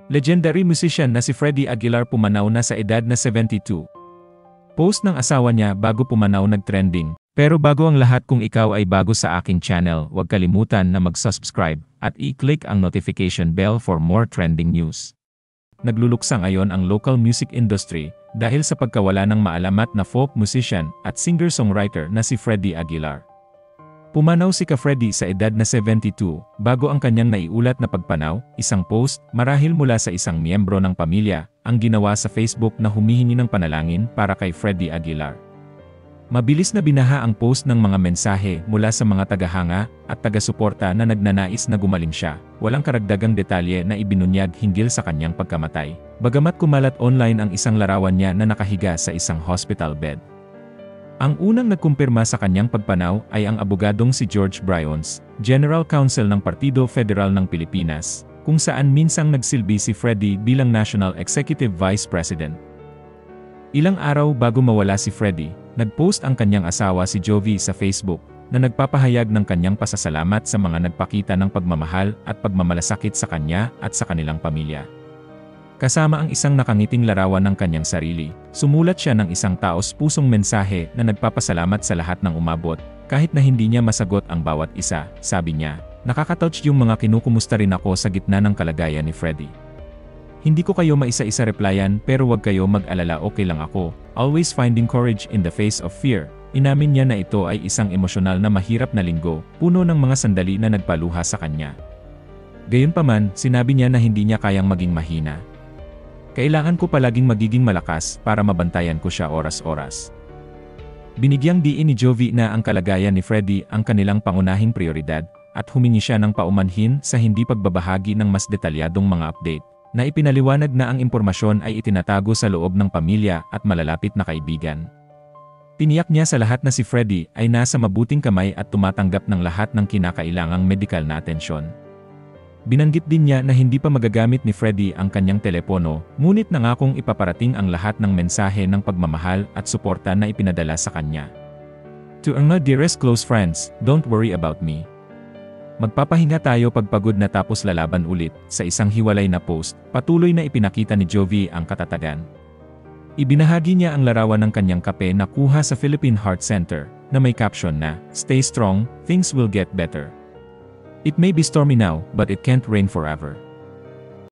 Legendary musician na si Freddie Aguilar pumanaw na sa edad na 72. Post ng asawa niya bago pumanaw nag-trending. Pero bago ang lahat, kung ikaw ay bago sa aking channel, huwag kalimutan na mag-subscribe at i-click ang notification bell for more trending news. Nagluluksa ngayon ang local music industry dahil sa pagkawala ng maalamat na folk musician at singer-songwriter na si Freddie Aguilar. Pumanaw si Freddie sa edad na 72 bago ang kanyang naiulat na pagpanaw, isang post marahil mula sa isang miyembro ng pamilya ang ginawa sa Facebook na humihingi ng panalangin para kay Freddie Aguilar. Mabilis na binaha ang post ng mga mensahe mula sa mga tagahanga at taga-suporta na nagnanais na gumaling siya. Walang karagdagang detalye na ibinunyag hinggil sa kanyang pagkamatay, bagamat kumalat online ang isang larawan niya na nakahiga sa isang hospital bed. Ang unang nagkumpirma sa kanyang pagpanaw ay ang abogadong si George Bryons, General Counsel ng Partido Federal ng Pilipinas, kung saan minsang nagsilbi si Freddie bilang National Executive Vice President. Ilang araw bago mawala si Freddie, nagpost ang kanyang asawa si Jovi sa Facebook na nagpapahayag ng kanyang pasasalamat sa mga nagpakita ng pagmamahal at pagmamalasakit sa kanya at sa kanilang pamilya. Kasama ang isang nakangiting larawan ng kanyang sarili, sumulat siya ng isang taos-pusong mensahe na nagpapasalamat sa lahat ng umabot, kahit na hindi niya masagot ang bawat isa. Sabi niya, "Nakakatouch yung mga kinukumusta rin ako sa gitna ng kalagayan ni Freddie. Hindi ko kayo maisa-isa replyan pero wag kayo mag-alala, okay lang ako. Always finding courage in the face of fear." Inamin niya na ito ay isang emosyonal na mahirap na linggo, puno ng mga sandali na nagpaluha sa kanya. Gayunpaman, sinabi niya na hindi niya kayang maging mahina. "Kailangan ko palaging magiging malakas para mabantayan ko siya oras-oras." Binigyang diin ni Jovi na ang kalagayan ni Freddie ang kanilang pangunahing prioridad at humingi siya ng paumanhin sa hindi pagbabahagi ng mas detalyadong mga update, na ipinaliwanag na ang impormasyon ay itinatago sa loob ng pamilya at malalapit na kaibigan. Tiniyak niya sa lahat na si Freddie ay nasa mabuting kamay at tumatanggap ng lahat ng kinakailangang medikal na atensyon. Binanggit din niya na hindi pa magagamit ni Freddie ang kanyang telepono, ngunit nangakong ipaparating ang lahat ng mensahe ng pagmamahal at suporta na ipinadala sa kanya. "To my dearest close friends, don't worry about me. Magpapahinga tayo pagpagod na tapos lalaban ulit." Sa isang hiwalay na post, patuloy na ipinakita ni Jovi ang katatagan. Ibinahagi niya ang larawan ng kanyang kape na kuha sa Philippine Heart Center, na may caption na, "Stay strong, things will get better. It may be stormy now, but it can't rain forever."